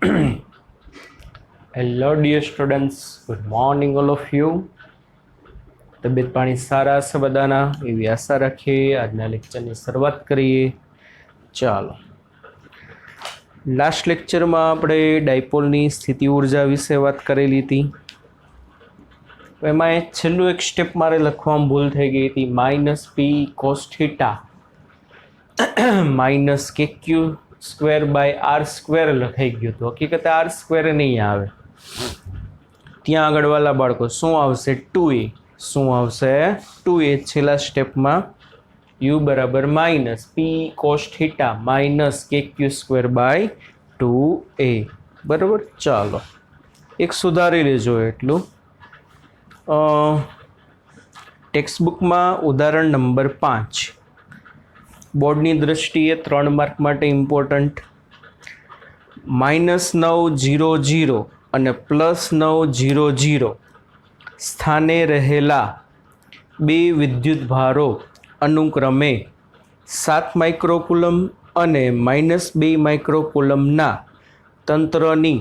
Hello dear students, good morning all of you. તબિયત પાણી સારા હશે બધાના એવી આશા રાખીએ. આજના લેક્ચરની શરૂઆત કરીએ. ચાલો, લાસ્ટ લેક્ચરમાં આપણે ડાયપોલની સ્થિતિ ઉર્જા વિશે વાત કરેલી હતી. એમાં છેલ્લું એક સ્ટેપ મારે લખવામાં ભૂલ થઈ ગઈ હતી. માઇનસ પી કોસ થીટા માઇનસ કે Q square by R square લખાઈ ગયું હતું. હકીકતે આર સ્ક્વેર નહીં આવે. ત્યાં આગળ વાલા બાળકો શું આવશે? 2a. શું આવશે? 2a. છેલ્લા સ્ટેપમાં u બરાબર માઇનસ પી કોસ થીટા માઇનસ કે ક્યુ સ્ક્વેર બાય 2a. બરાબર. ચાલો, એક સુધારી લેજો એટલું. ટેક્સ્ટબુકમાં ઉદાહરણ નંબર 5 બોર્ડની દ્રષ્ટિએ 3 માર્ક માટે ઇમ્પોર્ટન્ટ. -900 અને +900 સ્થાને રહેલા બે વિદ્યુતભારો અનુક્રમે 7 માઇક્રોકુલમ અને -2 માઇક્રોકુલમના તંત્રની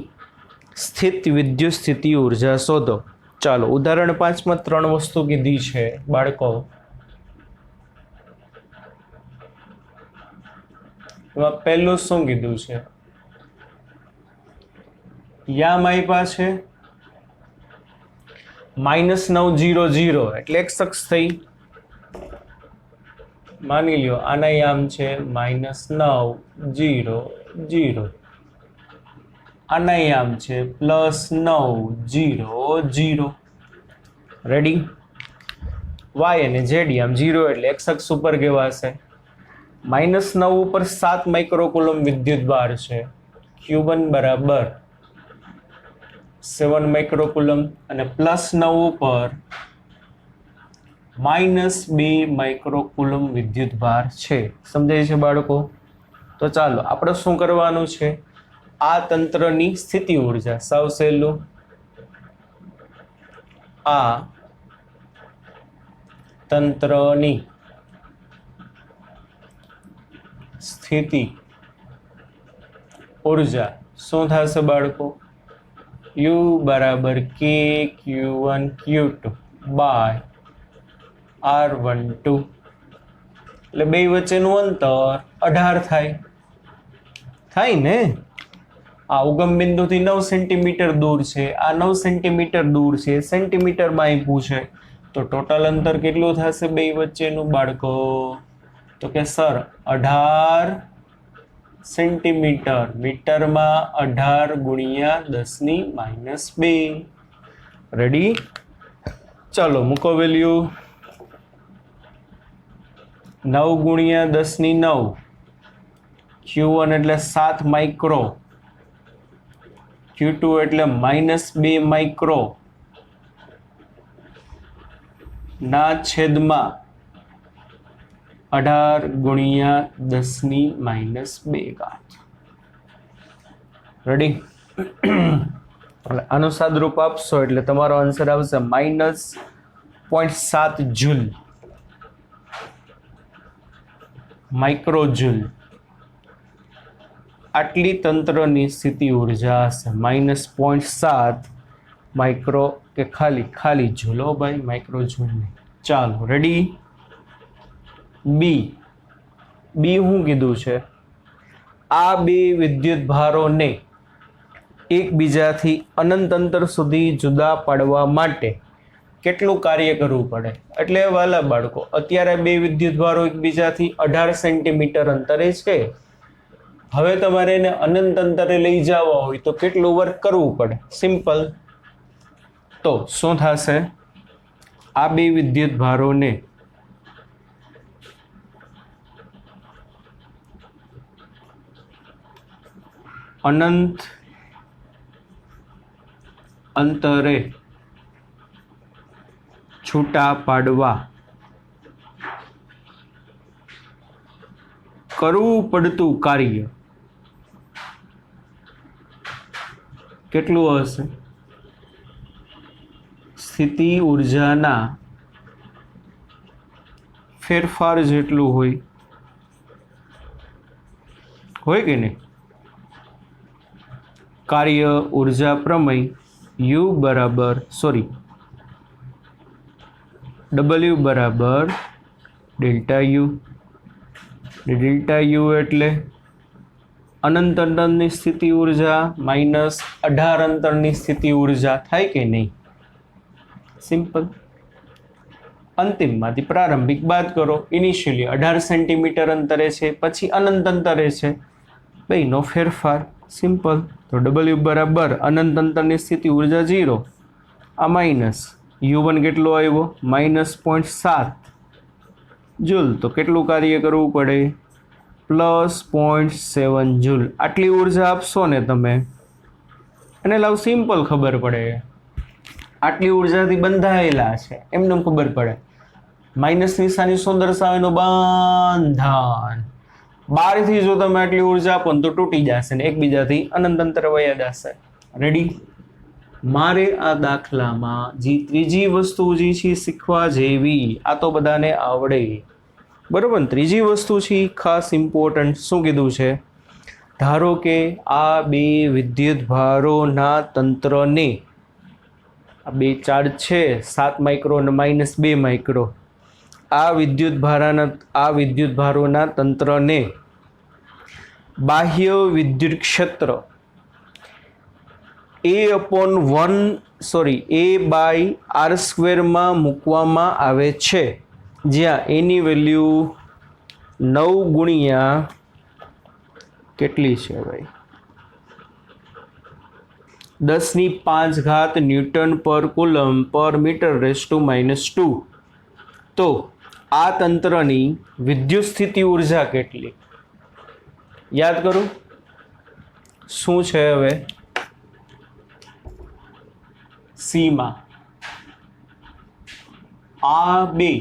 સ્થિત વિદ્યુત સ્થિતિ ઉર્જા શોધો. ચાલો, ઉદાહરણ 5માં 3 વસ્તુ કીધી છે બાળકો. એમાં પહેલું શું કીધું છે? યામ આપ્યા છે -900 એટલે એક શખ્સ થઈ. માની લ્યો આના યામ છે -900, આના યામ છે +900. રેડી? વાય અને ઝેડ યામ 0 એટલે એક શખ્સ ઉપર કેવા હશે? -9 ઉપર 7 માઇક્રોકુલમ વિદ્યુત ભાર છે. Q1 બરાબર 7 માઇક્રોકુલમ અને +9 ઉપર -2 માઇક્રોકુલમ વિદ્યુત ભાર છે. સમજાય છે બાળકો? તો ચાલો આપણે શું કરવાનું છે? આ તંત્રની સ્થિતિ ઉર્જા. સાવ સહેલું. આ તંત્રની સ્થિતિ ઉર્જા શું થશે બાળકો? U બરાબર K Q1 Q2 by R12. એટલે બે વચ્ચેનું અંતર 18 થાય ને? આ ઉગમ બિંદુથી 9 સેન્ટીમીટર દૂર છે, આ 9 સેન્ટીમીટર દૂર છે, સેન્ટીમીટરમાં આપ્યું છે. તો ટોટલ અંતર કેટલું થશે બે વચ્ચેનું બાળકો? તો કે સર 18 સેન્ટીમીટર. મીટરમાં 18 ગુણ્યા 10⁻². રેડી? ચાલો, મૂકો વેલ્યુ. 9 ગુણ્યા 10⁹. Q1 એટલે 7 માઇક્રો, Q2 એટલે -2 માઇક્રો ના છેદમાં 18 ગુણ્યા 10⁻². રેડી? આનું સાદરૂપ આપશો એટલે તમારો આન્સર આવશે -0.7 જૂલ, માઇક્રોજૂલ. આટલી તંત્રની સ્થિતિ ઉર્જા હશે. -0.7 માઇક્રો કે ખાલી જૂલ. હો ભાઈ, માઇક્રોજૂલ નહીં. ચાલો, રેડી? બી શું કીધું છે? આ બે વિદ્યુત ભારોને એકબીજાથી અનંત અંતર સુધી જુદા પાડવા માટે કેટલું કાર્ય કરવું પડે? એટલે વાલા બાળકો, અત્યારે બે વિદ્યુત ભારો એકબીજાથી 18 સેન્ટીમીટર અંતરે છે. હવે તમારે એને અનંત અંતરે લઈ જવા હોય તો કેટલું વર્ક કરવું પડે? સિમ્પલ. તો શું થશે? આ બે વિદ્યુત ભારોને અનંત અંતરે છૂટા પાડવા કરવું પડતું કાર્ય કેટલું હશે? સ્થિતિ ઉર્જાના ફેરફાર જેટલું હોય કે નહીં? કાર્ય ઉર્જા પ્રમેય U બરાબર W બરાબર ડેલ્ટા યુ. ડેલ્ટા યુ એટલે અનંત અંતરની સ્થિતિ ઉર્જા માઇનસ 18 અંતરની સ્થિતિ ઉર્જા થાય કે નહીં? સિમ્પલ. અંતિમમાંથી પ્રારંભિક બાદ કરો. ઇનિશિયલી 18 સેન્ટીમીટર અંતરે છે, પછી અનંત અંતરે છે, બેયનો ફેરફાર. સિમ્પલ. તો W બરાબર અનંત અંતરની સ્થિતિ ઉર્જા 0, આ માઇનસ U1 કેટલો આવ્યો? -0.7 જૂલ. તો કેટલું કાર્ય કરવું પડે? +0.7 જૂલ. આટલી ઉર્જા આપશો ને તમે, અને લાવ સિમ્પલ ખબર પડે, આટલી ઉર્જાથી બંધાયેલા છે એમને ખબર પડે. માઇનસ નિશાની શું દર્શાવે? એનું બંધન. બહારથી જો તમે આટલી ઉર્જા આપો ને તો તૂટી જશે ને એકબીજાથી અનંત અંતરે વયા જશે. રેડી? મારે આ દાખલામાં જે ત્રીજી વસ્તુ જે છે શીખવા જેવી, આ તો બધાને આવડે બરોબર ને. ત્રીજી વસ્તુ છે ખાસ ઇમ્પોર્ટન્ટ. શું કીધું છે? ધારો કે આ બે વિદ્યુત ભારોના તંત્રને, આ બે ચાર્જ છે 7 માઇક્રો અને -2 માઇક્રો, આ વિદ્યુત ભારોના તંત્રને બાહ્ય વિદ્યુત ક્ષેત્ર A/r² માં મૂકવામાં આવે છે, જ્યાં એની વેલ્યુ 9 ગુણ્યા કેટલી છે ભાઈ? 10⁵ ન્યૂટન પર કુલમ પર મીટર ⁻². તો આ તંત્રની વિદ્યુત સ્થિતિ ઉર્જા કેટલી? યાદ કરો શું છે હવે? સીમાં આ બે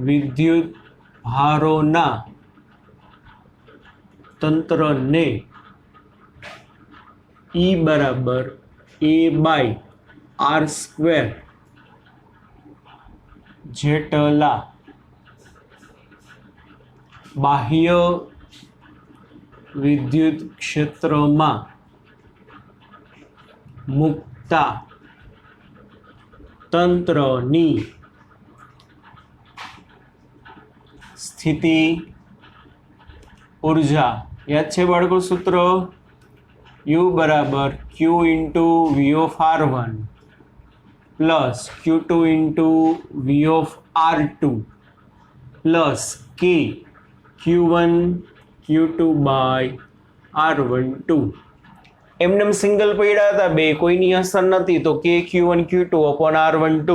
વિદ્યુત ભારોના તંત્રને E બરાબર A/r² જેટલા બાહ્ય વિદ્યુત ક્ષેત્રમાં મુકતા તંત્રની સ્થિતિ ઉર્જા. યાદ છે બાળકો સૂત્ર? U બરાબર Q × V of R1 plus Q2 × V of R2 plus K Q1 Q2 by R12. એમને સિંગલ પડ્યા હતા બે, કોઈની અસર નથી, તો K Q1 Q2 upon R12.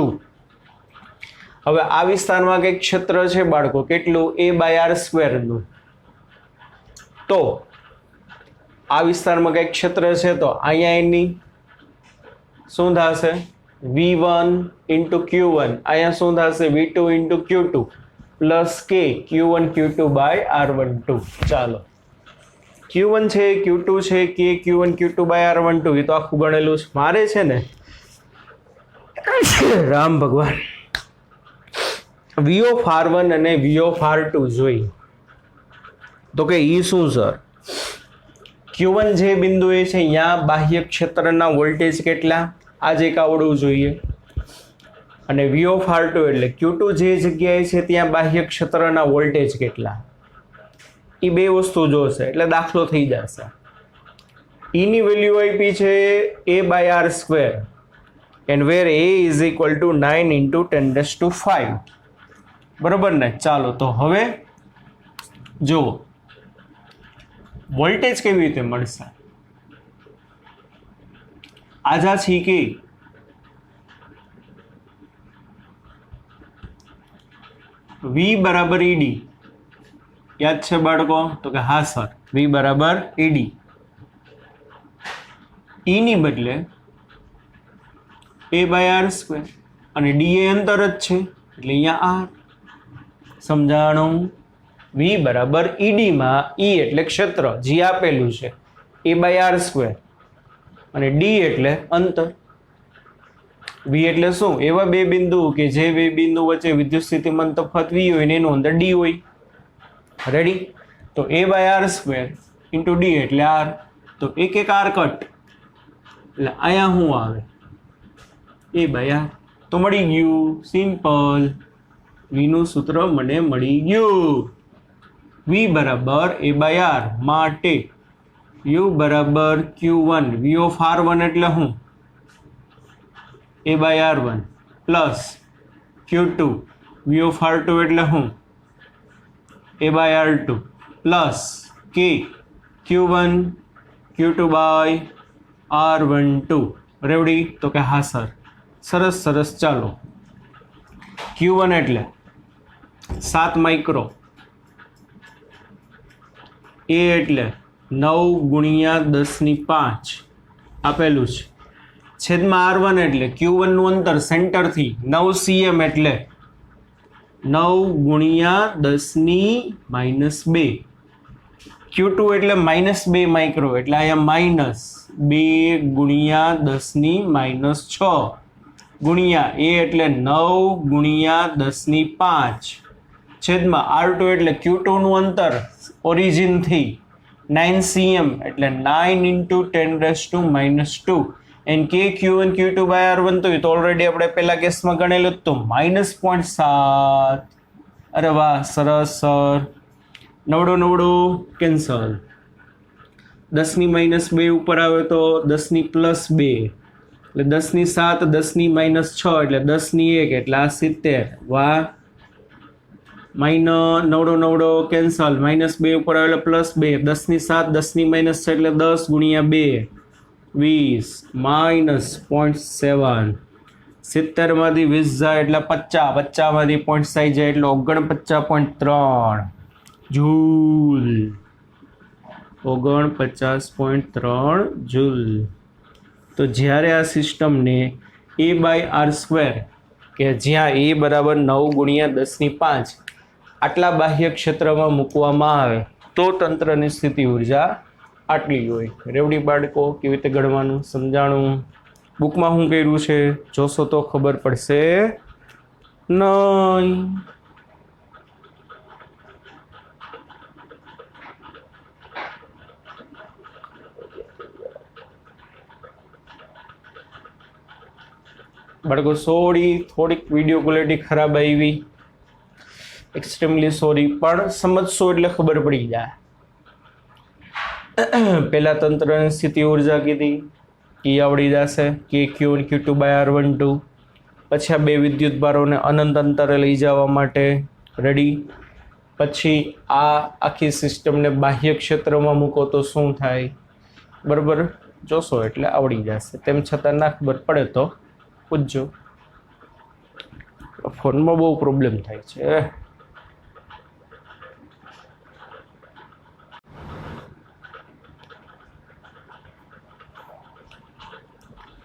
હવે આ વિસ્તારમાં કંઈક ક્ષેત્ર છે બાળકો, કેટલું? A/r² નું. તો આ વિસ્તારમાં કંઈક ક્ષેત્ર છે, તો અહીંયા એની શું થશે? V1 × Q1. અહીંયા શું થશે? V2 × Q2 plus K Q1 Q2 by R12. ચાલો, Q1 છે, Q2 છે, K Q1 Q2 by R12, એ તો આખું ગણેલું છે. મારે છે ને રામ ભગવાન V of R1 અને V of R2 જોઈ. તો કે ઈ શું સર? Q1 જે બિંદુએ છે અહીંયા બાહ્ય ક્ષેત્રના વોલ્ટેજ કેટલા? આ જ એક આવડવું જોઈએ. અને V of R2 એટલે Q2 જે જગ્યાએ છે ત્યાં બાહ્ય ક્ષેત્રના વોલ્ટેજ કેટલા? એ બે વસ્તુ જોશે એટલે દાખલો થઈ જશે. E ની વેલ્યુ આપી છે A/r² and where A is equal to 9 × 10⁵. બરોબર ને? ચાલો, તો હવે જુઓ વોલ્ટેજ કેવી રીતે મળશે. આજા છી કે V બરાબર ED. યાદ છે બાળકો? તો કે હા સર, V બરાબર ED. E ની બદલે A/r² અને D એ અંતર જ છે એટલે અહીંયા R. સમજાણું? V બરાબર ED માં E એટલે ક્ષેત્ર જે આપેલું છે A/r² અને D એટલે અંતર. V એટલે શું? એવા બે બિંદુ કે જે બે બિંદુ વચ્ચે વિદ્યુત સ્થિતિમાન તફાવત V હોય ને એનું અંદર D હોય. રેડી? તો A/r² ઇન્ટુ ડી એટલે આર, તો એક એક આર કટ એટલે અહીંયા શું આવે એ બાય આર, તો મળી ગયું સિમ્પલ. વીનું સૂત્ર મને મળી ગયું. વી બરાબર એ બાય આર માટે યુ બરાબર Q1 વી ઓફ R1 એટલે શું એ by R1 plus Q2 V of R2 એટલે શું એ બાય R2 પ્લસ કે Q1 Q2 બાય R12 રેવડી, તો કે હા સર. સરસ સરસ. ચાલો Q1 એટલે 7 માઇક્રો, એ એટલે 9 ગુણ્યા 10⁵ આપેલું છે, છેદમાં R1 એટલે Q1 નું અંતર સેન્ટરથી 9 cm એટલે 9 ગુણ્યા 10⁻². Q2 એટલે -2 માઇક્રો એટલે અહીંયા -2 ગુણ્યા 10⁻6 ગુણ્યા એ એટલે 9 ગુણ્યા 10⁵ છેદમાં R2 એટલે Q2 નું અંતર ઓરિજિનથી 9 cm એટલે 9 × 10⁻². એન્ડ કે Q1 Q2 બાય R1 તો એ તો ઓલરેડી આપણે પહેલા કેસમાં ગણેલું તો -0.7. અરે વાહ સરસ સર. નવડો કેન્સલ. 10⁻² ઉપર આવે તો 10⁻+2 એટલે 10⁻7 10⁻6 એટલે 10⁻1 એટલે આ 70. વાહ. નવડો કેન્સલ. -2 ઉપર આવે એટલે +2, 10⁻7 10⁻6 એટલે 10 ગુણ્યા 2 20 -0.7. 70 માંથી 20 જાય એટલે 50, 50 માંથી 0.6 જાય એટલે 49.3 જૂલ. 49.3 જૂલ. તો જ્યારે આ સિસ્ટમને a બાય R² કે જ્યાં a બરાબર 9 ગુણ્યા 10⁵ આટલા બાહ્ય ક્ષેત્રમાં મૂકવામાં આવે તો તંત્રની સ્થિતિ ઉર્જા આટલી હોય. રેવડી બાળકો કેવી રીતે ગણવાનું સમજાણું? બુકમાં શું કર્યું છે જોશો તો ખબર પડશે નહીં. બાળકો થોડીક વિડીયો ક્વોલિટી ખરાબ આવી, એક્સ્ટ્રીમલી સોરી, પણ સમજશો એટલે ખબર પડી જાય. પહેલા તંત્રની સ્થિતિ ઉર્જા કીધી એ આવડી જશે કે Q1 Q2 બાય R12. પછી આ બે વિદ્યુત ભારોને અનંત અંતરે લઈ જવા માટે રેડી. પછી આ આખી સિસ્ટમને બાહ્ય ક્ષેત્રમાં મૂકો તો શું થાય બરાબર જોશો એટલે આવડી જશે. તેમ છતાં ના ખબર પડે તો પૂછજો. ફોનમાં બહુ પ્રોબ્લેમ થાય છે.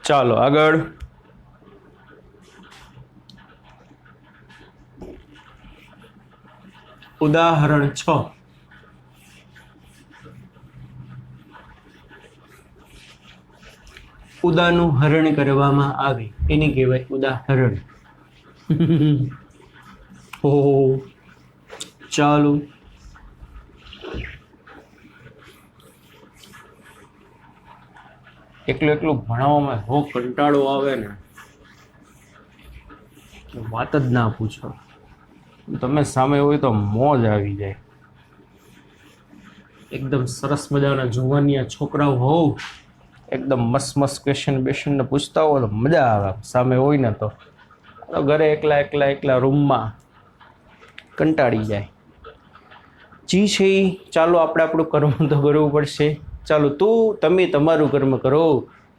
ચાલો આગળ. ઉદાહરણ 6. ઉદાનું હરણ કરવામાં આવે એને કહેવાય ઉદાહરણ. ચાલો એકલું ભણાવવામાં બહુ કંટાળો આવે ને વાત જ ના પૂછો. તમે સામે હોય તો મોજ આવી જાય. એકદમ સરસ મજાના જુવાનિયા છોકરાઓ હોવ, એકદમ મસ્ત ક્વેશ્ચન ને પૂછતા હોય તો મજા આવે. સામે હોય ને તો ઘરે એકલા રૂમમાં કંટાળી જાય. જી છે ચાલો આપણે આપણું કર્મ તો કરવું પડશે. ચાલો તમે તમારું કર્મ કરો,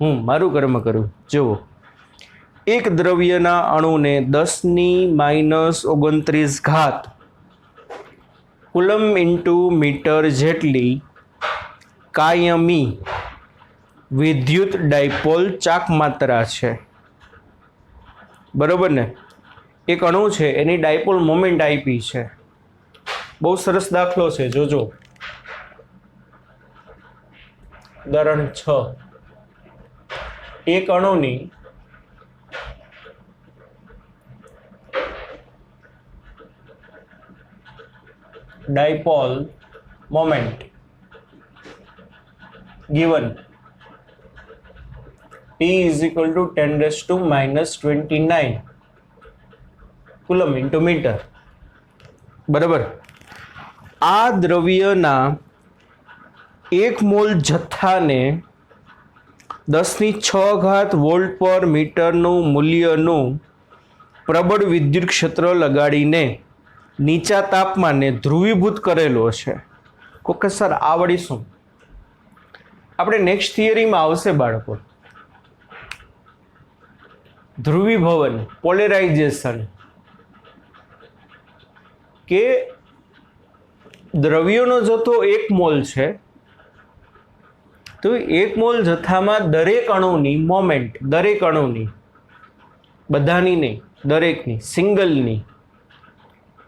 હું મારું કર્મ કરું. જુઓ, એક દ્રવ્યના અણુને 10⁻29 કુલમ ઇન્ટુ મીટર જેટલી કાયમી વિદ્યુત ડાયપોલ ચાક માત્રા છે બરોબર ને. એક અણુ છે એની ડાયપોલ મોમેન્ટ આપી છે. બહુ સરસ દાખલો છે જોજો. ઉદાહરણ 6. એક અણુની dipole moment given T is equal to 10 raised to minus 29 coulomb into metre. બરાબર. આ દ્રવ્યના 1 મોલ જથ્થાને 10⁶ વોલ્ટ પર મીટરનું મૂલ્યનું પ્રબળ વિદ્યુત ક્ષેત્ર લગાડીને નીચા તાપમાને ધ્રુવીભૂત કરેલો છે. ઓકે સર, આ વળી શું? આપણે નેક્સ્ટ થિયરીમાં આવશે બાળકો. ધ્રુવીભવન, પોલેરાઇઝેશન, કે દ્રવ્યોનો જથ્થો 1 મોલ છે તો 1 મોલ જથ્થામાં દરેક અણુની મોમેન્ટ, દરેક અણુની, બધાની નહીં, દરેકની, સિંગલની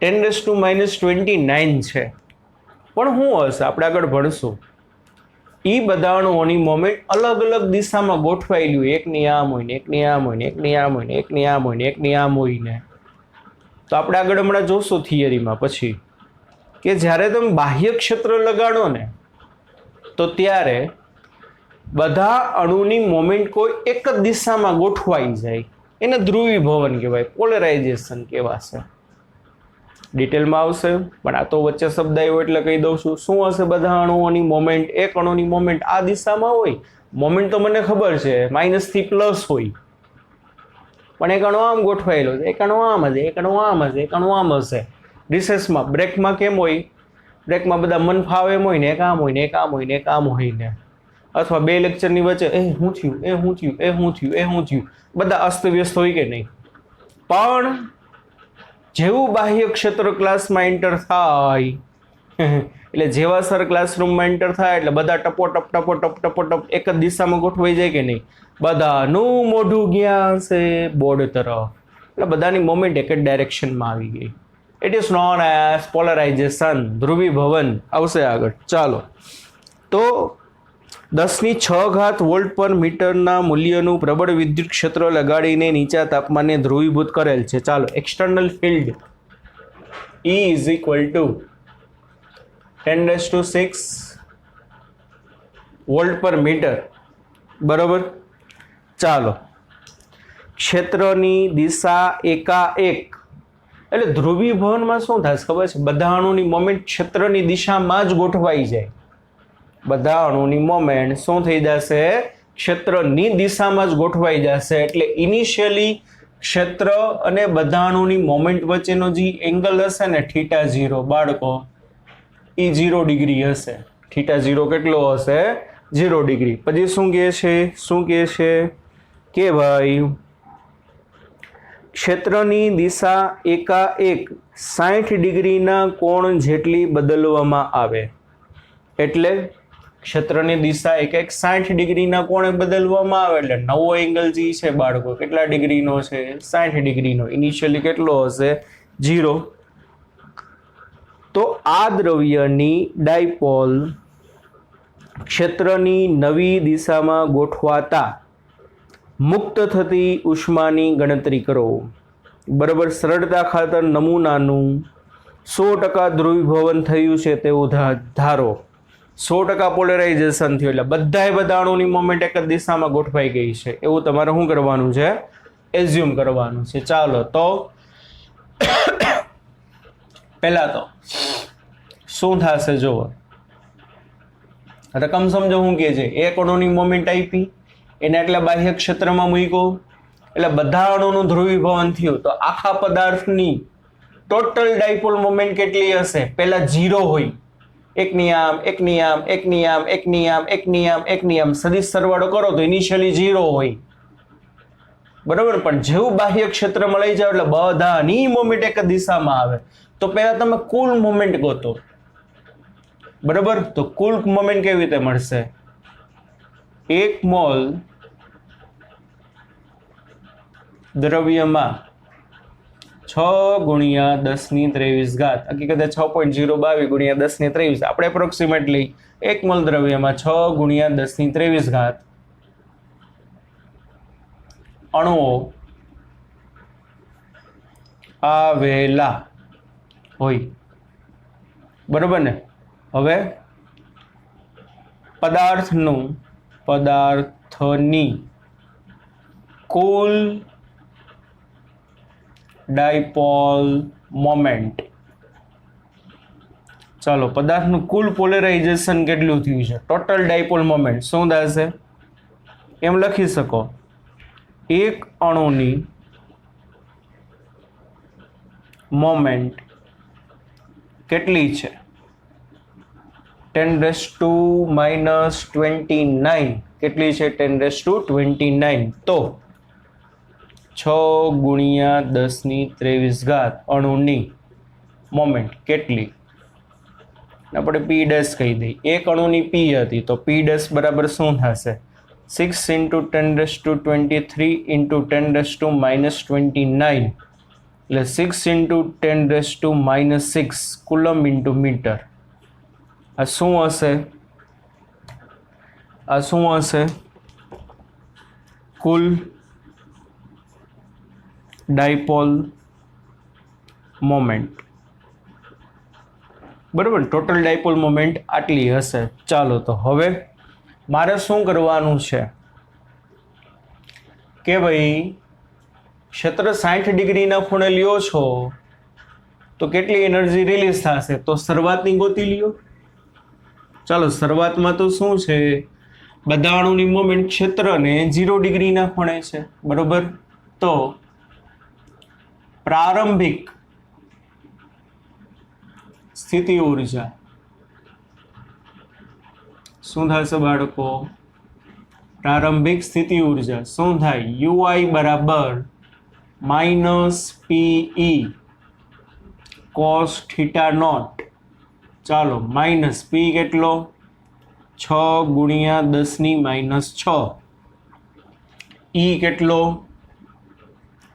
10⁻⁻29 છે. પણ શું હશે આપણે આગળ ભણશું. એ બધા અણુઓની મોમેન્ટ અલગ અલગ દિશામાં ગોઠવાયેલી હોય. એકની આમ હોય ને, એકની આમ હોય ને, એકની આમ હોય ને, એકની આમ હોય ને, એકની આમ હોય ને. તો આપણે આગળ હમણાં જોશું થિયરીમાં પછી કે જ્યારે તમે બાહ્ય ક્ષેત્ર લગાડો ને તો ત્યારે બધા અણુની મોમેન્ટ કોઈ એક જ દિશામાં ગોઠવાઈ જાય. એને ધ્રુવીભવન કહેવાય, પોલરાઇઝેશન કહેવાશે. ડિટેલમાં આવશે, પણ આ તો વચ્ચે શબ્દ આવ્યો એટલે કહી દઉં છું. શું હશે? બધા અણુઓની મોમેન્ટ, એક અણુની મોમેન્ટ આ દિશામાં હોય. મોમેન્ટ તો મને ખબર છે માઇનસથી પ્લસ હોય, પણ એક અણુ આમ ગોઠવાયેલો છે, એક અણુ આમ હશે, એક અણુ આમ હશે, એક અણુ આમ હશે. રિસેસમાં બ્રેકમાં કેમ હોય? બ્રેકમાં બધા મન ફાવે એમ હોય ને, એક આમ હોય ને, એક આમ હોય ને, એક આમ હોય ને. અથવા બે લેક્ચરની વચ્ચે એ શું થયું, એ શું થયું, એ શું થયું, એ શું થયું, બધા અસ્તવ્યસ્ત હોય કે નહીં. પણ જેવું બાહ્ય ક્ષેત્ર ક્લાસમાં એન્ટર થાય એટલે જેવા સર ક્લાસરૂમમાં એન્ટર થાય એટલે બધા ટપોટપ ટપોટપ ટપોટપ એક જ દિશામાં ગોઠવાઈ જાય કે નહીં. બધાનું મોઢું ગયા હશે બોર્ડ તરફ, એટલે બધાની મોમેન્ટ એક જ ડાયરેક્શનમાં આવી ગઈ. It is known as polarization, ધ્રુવીભવન આવશે આગળ. ચાલો, તો 10⁶ વોલ્ટ પર મીટરના મૂલ્યનું પ્રબળ વિદ્યુત ક્ષેત્ર લગાડીને નીચા તાપમાને ધ્રુવીભૂત કરેલ છે. ચાલો, external field E is equal to 10⁶ volt પર મીટર. બરાબર. ચાલો, ક્ષેત્રની દિશા એકાએક, એટલે ધ્રુવીભવનમાં શું થાય ખબર છે? બધા અણુની મોમેન્ટ ક્ષેત્રની દિશામાં જ ગોઠવાઈ જાય. બધા અણુની મોમેન્ટ શું થઈ જશે? ક્ષેત્રની દિશામાં જ ગોઠવાઈ જશે. એટલે ઇનિશિયલી ક્ષેત્ર અને બધા અણુની મોમેન્ટ વચ્ચેનો જે એંગલ હશે ને θ0 બાળકો, એ 0 ડિગ્રી હશે. θ0 કેટલો હશે? 0 ડિગ્રી. પછી શું કહે છે? શું કહે છે કે ભાઈ ક્ષેત્રની દિશા એકાએક 60 ડિગ્રીના કોણ જેટલી બદલવામાં આવે. એટલે ક્ષેત્રની દિશા એક 60 ડિગ્રીના કોણે બદલવામાં આવે. એટલે નવો એંગલ જે છે બાળકો કેટલા ડિગ્રીનો છે? 60 ડિગ્રીનો. ઇનિશિયલી કેટલો હશે? 0. તો આ દ્રવ્યની ડાયપોલ ક્ષેત્રની નવી દિશામાં ગોઠવાતા મુક્ત થતી ઉષ્માની ગણતરી કરો. બરાબર. સરળતા ખાતર નમૂનાનું 100% ધ્રુવીભવન થયું છે તેવું ધારો. 100% પોલરાઇઝેશન થયું એટલે બધા અણુની મોમેન્ટ એક જ દિશામાં ગોઠવાઈ ગઈ છે એવું તમારે શું કરવાનું છે? એઝ્યુમ કરવાનું છે. ચાલો, તો પહેલા તો શું થશે જુઓ. રકમ સમજો શું કે છે? એક અણુની મોમેન્ટ આપી, એને એટલે બાહ્ય ક્ષેત્રમાં મૂક્યો, એટલે બધા અણુનું ધ્રુવીભવન થયું. તો આખા પદાર્થની ટોટલ ડાયપોલ મોમેન્ટ કેટલી હશે? પહેલા 0 હોય, એકની આમ, એકની આમ, એકની આમ, એકની આમ, એકની આમ, એકની આમ, સદિશ સરવાળો કરો તો ઇનિશિયલી 0 હોય. બરાબર. પણ જેવું બાહ્ય ક્ષેત્રમાં લઈ જાવ એટલે બધાની મોમેન્ટ એક જ દિશામાં આવે. તો પહેલા તમે કુલ મોમેન્ટ ગોતો. બરાબર. તો કુલ મોમેન્ટ કેવી રીતે મળશે? 1 મોલ દ્રવ્યમાં 6 ગુણ્યા 10⁻23, હકીકતે 6.022 ગુણ્યા 10⁻23, આપણે એપ્રોક્સિમેટલી 1 મોલ દ્રવ્યમાં 6 ગુણ્યા 10⁻23 અણુઓ આવેલા હોય. બરોબર ને? હવે પદાર્થની કુલ ડાયપોલ મોમેન્ટ. ચાલો, પદાર્થનું કુલ પોલેરાઇઝેશન કેટલું થયું છે, ટોટલ ડાયપોલ મોમેન્ટ શું થશે? એમ લખી શકો, એક અણુની મોમેન્ટ કેટલી છે? 10⁻⁻29. કેટલી છે? 10⁻29. તો 6 ગુણ્યા 10⁻23 અણુની મોમેન્ટ કેટલી? આપણે પી ડેશ કહી દઈએ. એક અણુની પી હતી તો પી ડેશ બરાબર શું થશે? 6 × 10⁻23 × 10⁻29 એટલે 6 × 10⁻6 કુલમ ઇન્ટુ મીટર. આ શું હશે? કુલ ડાયપોલ મોમેન્ટ. બરાબર, ટોટલ ડાયપોલ મોમેન્ટ આટલી હશે. ચાલો, તો હવે મારે શું કરવાનું છે કે ભાઈ ક્ષેત્ર 60 ડિગ્રીના ખૂણે લ્યો છો તો કેટલી એનર્જી રિલીઝ થશે? તો શરૂઆતની ગોતી લ્યો. ચાલો, શરૂઆતમાં તો શું છે? બધા અણુની મોમેન્ટ ક્ષેત્રને 0 ડિગ્રીના ખૂણે છે. બરોબર, તો પ્રારંભિક સ્થિતિ ઉર્જા શું થશે બાળકો? પ્રારંભિક સ્થિતિ ઉર્જા શું થાય? UI બરાબર -PE cos θ0. ચાલો, માઇનસ પી કેટલો? 6 ગુણ્યા 10⁻6. E કેટલો?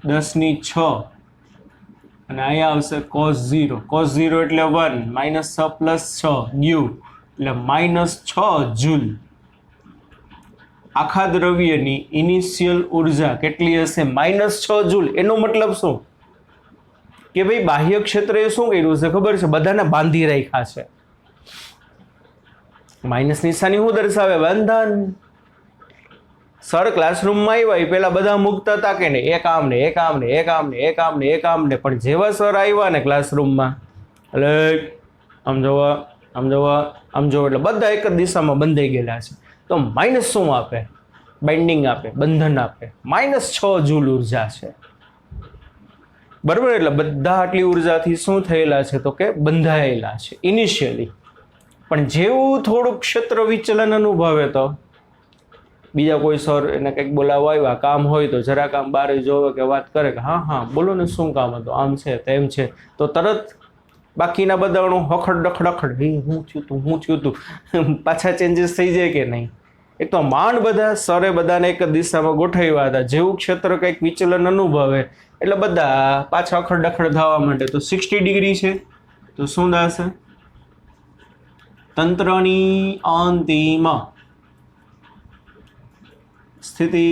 10⁻6. અને અહીંયા આવશે cos 0. cos 0 એટલે 1, -6 + 6 ન્યુ એટલે -6 જૂલ. આખા દ્રવ્યની ઇનિશિયલ ઉર્જા કેટલી હશે? -6 જૂલ. એનો મતલબ શું કે ભાઈ બાહ્ય ક્ષેત્રએ શું કર્યું છે ખબર છે? બધાને બાંધી રાખ્યા છે. માઇનસ નિશાની શું દર્શાવે? બંધન. સર ક્લાસરૂમમાં આવ્યા પેલા બધા મુક્ત હતા કે નહીં? એક આમ ને એક આમ ને એક આમ ને એક આમ ને એક આમ ને. પણ જેવા સર આવ્યા ને ક્લાસરૂમમાં એટલે આમ જોવા આમ જોવા આમ જોવા એટલે બધા એક જ દિશામાં બંધાઈ ગયેલા છે. તો માઇનસ શું આપે? બાઇન્ડિંગ આપે, બંધન આપે. -6 જૂલ ઉર્જા છે. બરાબર, એટલે બધા આટલી ઉર્જાથી શું થયેલા છે તો કે બંધાયેલા છે ઇનિશિયલી. પણ જેવું થોડુંક ક્ષેત્ર વિચલન અનુભવે તો બીજા કોઈ સર એને કંઈક બોલાવવા આવ્યા, કામ હોય તો જરાક આમ બહાર જોવે કે વાત કરે કે હા બોલો ને શું કામ હતું, આમ છે તેમ છે, તો તરત બાકીના બધાનું હખડ ડખડ હું થયું તું પાછા ચેન્જીસ થઈ જાય કે નહીં? એક તો માંડ બધા સરે બધાને એક જ દિશામાં ગોઠવ્યા હતા. જેવું ક્ષેત્ર કંઈક વિચલન અનુભવે એટલે બધા પાછા અખડ ડખડ થવા માટે. તો 60 ડિગ્રી છે તો શું થશે? તંત્રની અંતિમ સ્થિતિ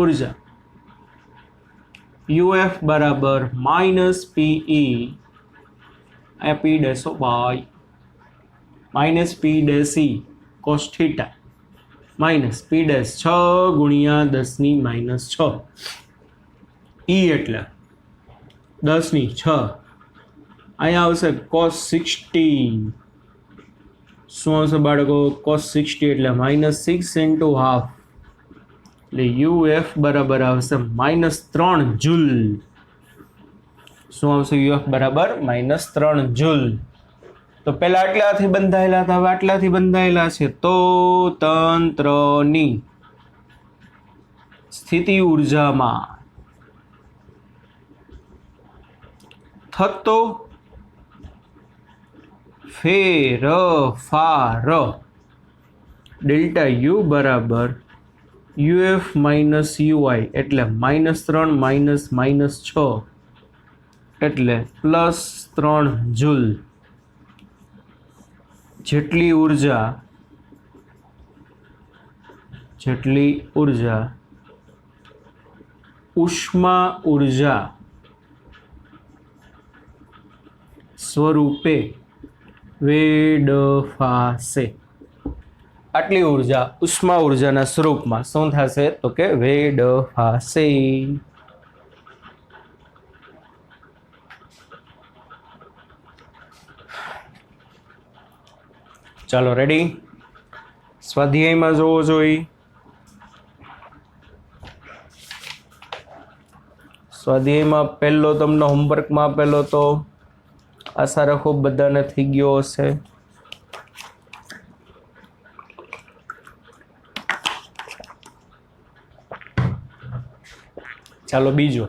ઉર્જા UF બરાબર -PE P ડેશો by -P' cos θ minus P' 6 ગુણ્યા 10⁻6. E એટલે 10⁻6. અહીંયા આવશે cos 60. શું આવશે બાળકો? cos 60 એટલે -6 × હાફ એટલે UF બરાબર આવશે -3 જૂલ. શું આવશે? UF બરાબર -3 જૂલ. તો પહેલા આટલાથી બંધાયેલા હતા, હવે આટલાથી બંધાયેલા છે. તો તંત્રની સ્થિતિ ઉર્જામાં થતો ફેરફાર ડેલ્ટા U બરાબર UF - UI એટલે -3 -6 એટલે +3 જૂલ જેટલી ઉર્જા ઉષ્મા ઉર્જા સ્વરૂપે વેડફાશે. આટલી ઉર્જા ઉષ્મા ઉર્જાના સ્વરૂપમાં શું થશે તો કે વેડફાશે. ચાલો રેડી. સ્વાધ્યાયમાં જોવો જોઈએ. સ્વાધ્યાયમાં પહેલો તમને હોમવર્કમાં આપેલો તો આશા રાખો બધાને થઈ ગયો હશે. ચાલો બીજો.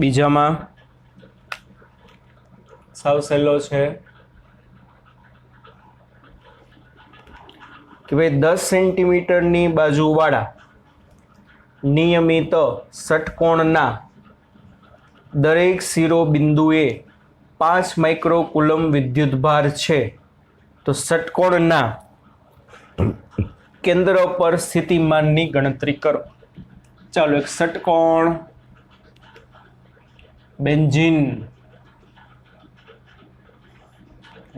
બીજામાં સાવ સહેલો છે કે ભાઈ 10 સેન્ટીમીટરની બાજુવાળા નિયમિત ષટકોણના દરેક શિરોબિંદુએ 5 માઇક્રોકુલમ વિદ્યુતભાર છે. તો ષટકોણના કેન્દ્ર પર સ્થિતિમાનની ગણતરી કરો. ચાલો એક ષટકોણ બેન્ઝીન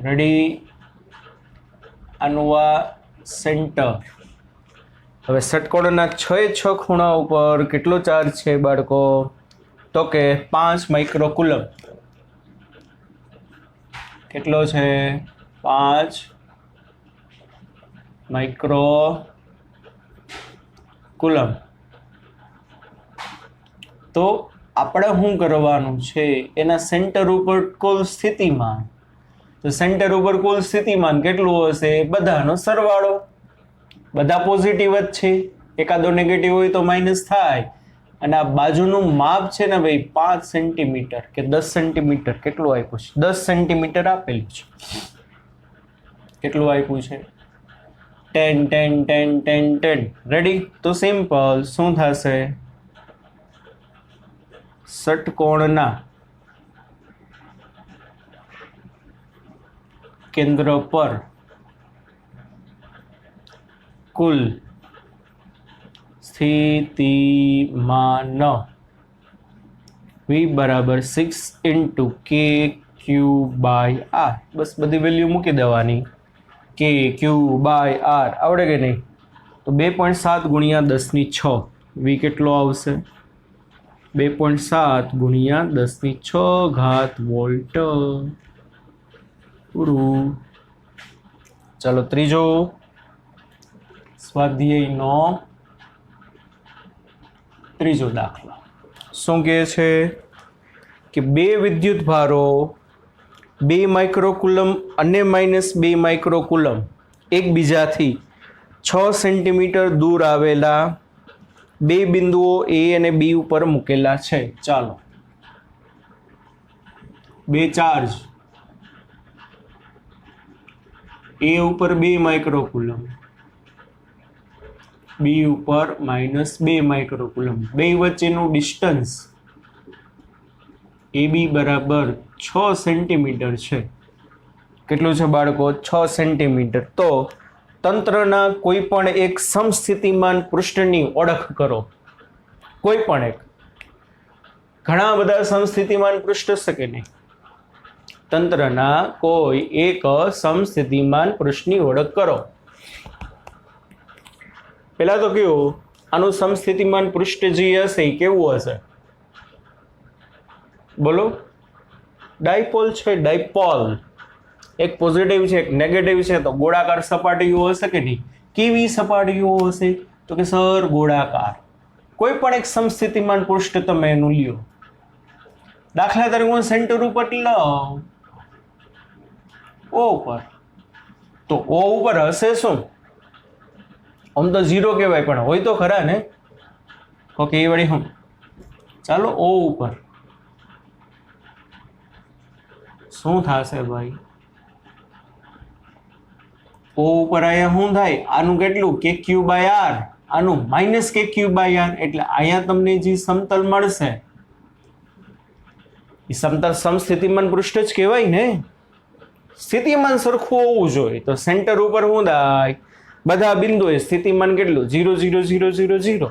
રેડી. આનું આ સેન્ટર. હવે ષટકોણના 6 ખૂણા ઉપર કેટલો ચાર્જ છે બાળકો તો કે 5 માઇક્રોકુલમ. કેટલો છે 5 માઇક્રોકુલમ. તો આપણે શું કરવાનું છે એના સેન્ટર ઉપર કુલ સ્થિતિમાન. તો સેન્ટર ઉપર કુલ સ્થિતિમાન કેટલું હશે બધાનો સરવાળો. બધા પોઝિટિવ જ છે, એકાદો નેગેટિવ હોય તો માઇનસ થાય. અને આ બાજુનું માપ છે ને ભાઈ 5 સેન્ટીમીટર કે 10 સેન્ટીમીટર કેટલું આપ્યું છે 10 સેન્ટીમીટર આપેલું છે. કેટલું આપ્યું છે 10 10 10 10 10 રેડી. તો સિમ્પલ શું થશે ષટકોણના કેન્દ્ર પર કુલ સ્થિતિમાન V બરાબર 6 × KQ/R. બસ બધી વેલ્યુ મૂકી દેવાની. KQ/R આવડે કે નહીં? તો 2.7 × 10⁶ V કેટલો આવશે 2.7 × 10⁶ વોલ્ટ પૂરું. ચાલો ત્રીજો સ્વાધ્યાયનો ત્રીજો દાખલો શું કહે છે કે બે વિદ્યુત ભારો 2 માઇક્રોકુલમ અને -2 માઇક્રોકુલમ એકબીજાથી 6 સેન્ટીમીટર દૂર આવેલા બે બિંદુઓ A અને B ઉપર મૂકેલા છે. ચાલો બે ચાર્જ A ઉપર 2 માઇક્રોકુલમ, B ઉપર -2 માઇક્રોકુલમ. બે વચ્ચેનું ડિસ્ટન્સ AB બરાબર 6 સેન્ટીમીટર છે. કેટલું છે બાળકો 6 સેન્ટીમીટર. તો તંત્રના કોઈ પણ એક સમસ્થિતિમાન પૃષ્ઠની ઓળખ કરો. કોઈ પણ એક. ઘણા બધા સમસ્થિતિમાન પૃષ્ઠ છે કે નહીં? તંત્રના કોઈ એક સમસ્થિતિમાન પૃષ્ઠની ઓળખ કરો. પહેલા તો કેવું આનું સમસ્થિતિમાન પૃષ્ઠ જે હશે એ કેવું હશે બોલો? ડાયપોલ છે, ડાયપોલ. એક પોઝિટિવ છે એક નેગેટિવ છે તો ગોળાકાર સપાટીઓ હશે કે નહીં? કેવી સપાટીઓ હશે તો કે સર ગોળાકાર. કોઈ પણ એક સમસ્થિતિમાન પૃષ્ઠ તમે એનું લ્યો. દાખલા તરીકે હું સેન્ટર ઉપર લઉં O ઉપર, તો O ઉપર હશે શું? આમ તો 0 કહેવાય પણ હોય તો ખરા ને. ઓકે એ વળી હું ચાલો O ઉપર શું થશે ભાઈ? O ઉપર અહીંયા શું થાય? આનું કેટલું KQ/R આનું માઇનસ કે ક્યુ બાય આર, એટલે અહીંયા તમને જે સમતલ મળશે એ સમતલ સમસ્થિતિમાન પૃષ્ઠ જ કહેવાય ને. સ્થિતિમાન સરખું હોવું જોઈએ. તો સેન્ટર ઉપર શું થાય? બધા બિંદુએ સ્થિતિમાન કેટલું? 0 0 0 0 0.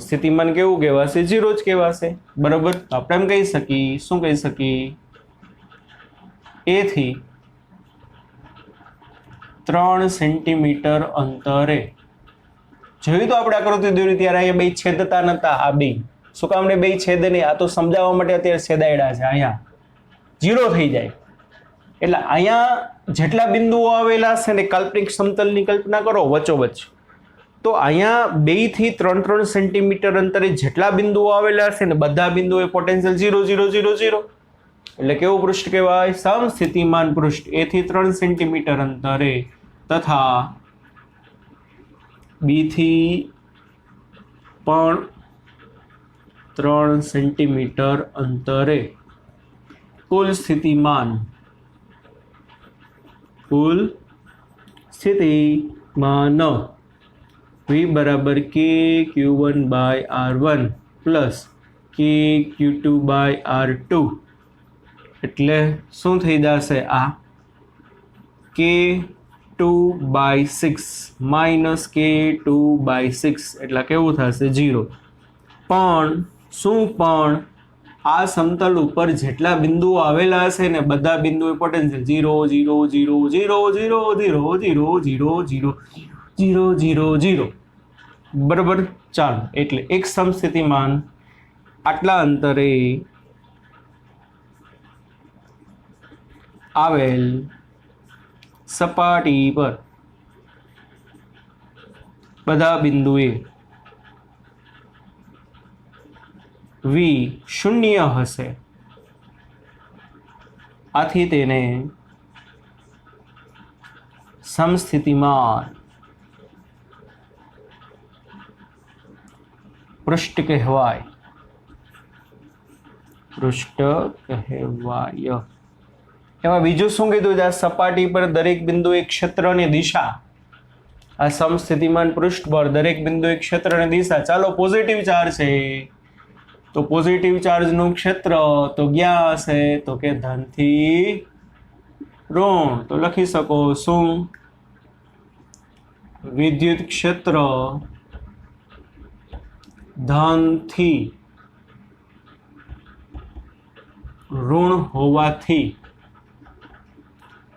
સ્થિતિમાન કેવું કહેવાશે? 0 જ કહેવાશે. બરોબર. આપણે એમ કહી શકીએ, શું કહી શકીએ? એ થી 3 સેન્ટીમીટર અંતરે. જોયું તો આપણે આકૃતિ દોરી ત્યારે અહીંયા બે છેદતા નતા. આ બે શું કામ ને બે છેદ નહીં? આ તો સમજાવવા માટે અત્યારે છેદાયડા છે. અહીંયા 0 થઈ જાય. એટલે અહીંયા જેટલા બિંદુઓ આવેલા છે ને કાલ્પનિક સમતલની કલ્પના કરો વચ્ચોવચ્ચ, તો અહીંયા 2 થી 3 સેન્ટીમીટર અંતરે જેટલા બિંદુઓ આવેલા છે ને બધા બિંદુએ પોટેન્શિયલ 0 0 0 0. એટલે કેવું પૃષ્ઠ કહેવાય? સમસ્થિતિમાન પૃષ્ઠ. A થી 3 સેન્ટીમીટર અંતરે તથા B થી પણ 3 સેન્ટીમીટર અંતરે કુલ સ્થિતિમાન V બરાબર KQ1 by R1 plus KQ2 by R2. એટલે શું થઈ જશે? આ K2 by 6 minus K2 by 6 એટલે કેવું થશે? 0. પણ શું? પણ આ સમતલ ઉપર જેટલા બિંદુઓ આવેલા હશે ને બધા બિંદુએ પોટેન્શિયલ 0 0 0 0 0 0 0 0 0 0 0 0. બરાબર. ચાલો, એટલે એક સમસ્થિતિમાન આટલા અંતરે આવેલ સપાટી પર બધા બિંદુએ V શૂન્ય હશે. આથી તેને સમસ્થિતિમાન પૃષ્ઠ કહેવાય. એમાં બીજું શું કીધું છે? આ સપાટી પર દરેક બિંદુએ ક્ષેત્રની દિશા. આ સમસ્થિતિમાન પૃષ્ઠ પર દરેક બિંદુએ ક્ષેત્રની દિશા. ચાલો, પોઝિટિવ ચાર્જ છે તો પોઝિટિવ ચાર્જનું ક્ષેત્ર તો ક્યાં હશે? તો કે ધન થી ઋણ. તો લખી શકો શું? વિદ્યુત ક્ષેત્ર ધન થી ઋણ હોવાથી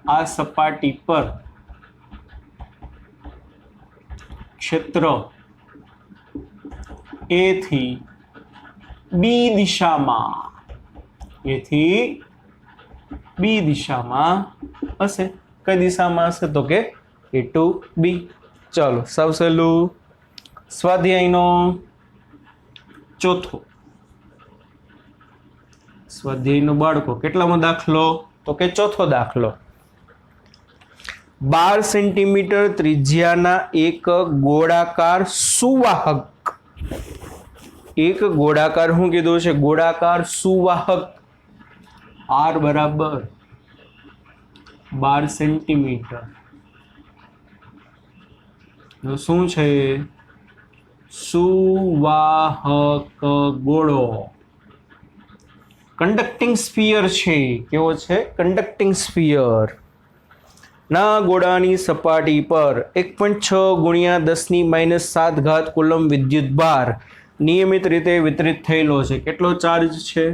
આ સપાટી પર ક્ષેત્ર A થી B દિશામાં, A થી B દિશામાં હશે. કઈ દિશામાં હશે? તો કે A to B. ચાલો, સાવ સહેલું. સ્વાધ્યાયનો ચોથો. સ્વાધ્યાયનો બાળકો કેટલામો દાખલો? તો કે ચોથો દાખલો. 12 સેન્ટીમીટર ત્રિજ્યાના એક ગોળાકાર સુવાહક. એક ગોળાકાર શું કીધું છે? ગોળાકાર સુવાહક. R બરાબર 12 સેન્ટીમીટર. શું છે? સુવાહક ગોળો. કંડક્ટિંગ સ્ફિયર છે. કેવો છે? Conducting sphere. ના ગોળાની સપાટી પર 1.6 ગુણ્યા 10⁻7 કુલમ વિદ્યુત ભાર નિયમિત રીતે વિતરિત થયેલો છે. કેટલો ચાર્જ છે?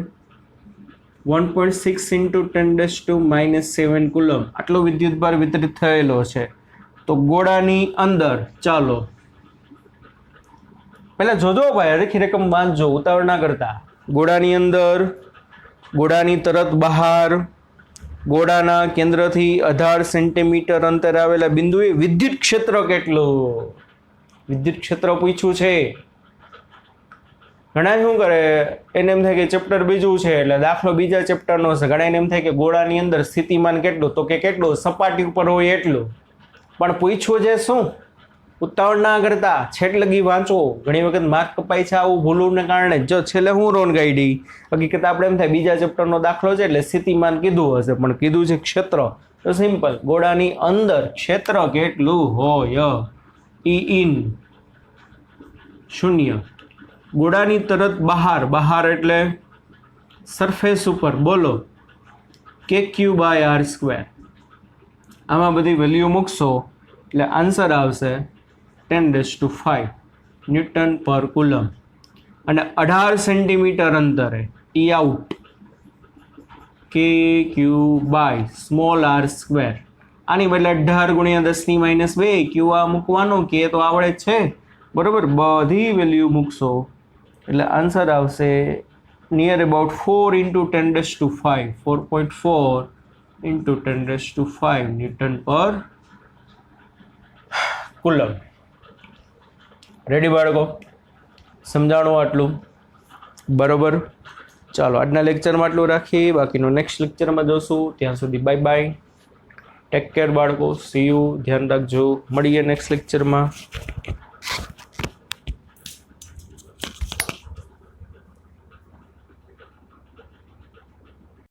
1.6 × 10⁻7 કુલમ. આટલો વિદ્યુત ભાર વિતરિત થયેલો છે. તો ગોળાની અંદર, ચાલો પહેલા જોજો ભાઈ, હરખી રકમ વાંચજો, ઉતાવળ ના કરતા. ગોળાની અંદર, ગોળાની તરત બહાર, ગોળાના કેન્દ્રથી 18 સેન્ટીમીટર અંતરે આવેલા બિંદુએ વિદ્યુત ક્ષેત્ર કેટલું? વિદ્યુત ક્ષેત્ર પૂછ્યું છે. ઘણા શું કરે, એને એમ થાય કે ચેપ્ટર બીજું છે એટલે દાખલો બીજા ચેપ્ટરનો છે. ઘણા એમ થાય કે ગોળાની અંદર સ્થિતિમાન કેટલું? તો કે કેટલું? સપાટી ઉપર હોય એટલું. પણ પૂછ્યું છે શું? ઉતાવળ ના કરતા, છેક લગી વાંચો. ઘણી વખત માર્ક કપાય છે આવું ભૂલોને કારણે. જો છેલ્લે હું રોન ગાઈડી, હકીકત આપણે એમ થાય બીજા ચેપ્ટરનો દાખલો છે એટલે સ્થિતિમાન કીધું હશે, પણ કીધું છે ક્ષેત્ર. તો સિમ્પલ, ગોળાની અંદર ક્ષેત્ર કેટલું હોય? ઈ ઇન 0. ગોળાની તરત બહાર, બહાર એટલે સરફેસ ઉપર, બોલો કે ક્યુ બાય આર સ્ક્વેર. આમાં બધી વેલ્યુ મૂકશો એટલે આન્સર આવશે 10⁵ ન્યૂટન પર કુલમ. અને 18 સેન્ટીમીટર અંતરે ટી આઉટ કે ક્યુ બાય સ્મોલ આર સ્ક્વેર. આની બદલે 18 ગુણ્યા 10⁻², ક્યુ આ મૂકવાનો કે તો આવડે જ છે બરોબર. બધી વેલ્યુ મૂકશો એટલે આન્સર આવશે નિયર અબાઉટ 4 × 10⁵, 4.4 × 10⁵ ન્યૂટન પર કુલમ. રેડી બાળકો, સમજાણું આટલું બરોબર. ચાલો આજના લેક્ચરમાં આટલું રાખીએ, બાકીનું નેક્સ્ટ લેક્ચરમાં જોશું. ત્યાં સુધી બાય બાય, ટેક કેર બાળકો, સી યુ, ધ્યાન રાખજો, મળીએ નેક્સ્ટ લેક્ચરમાં.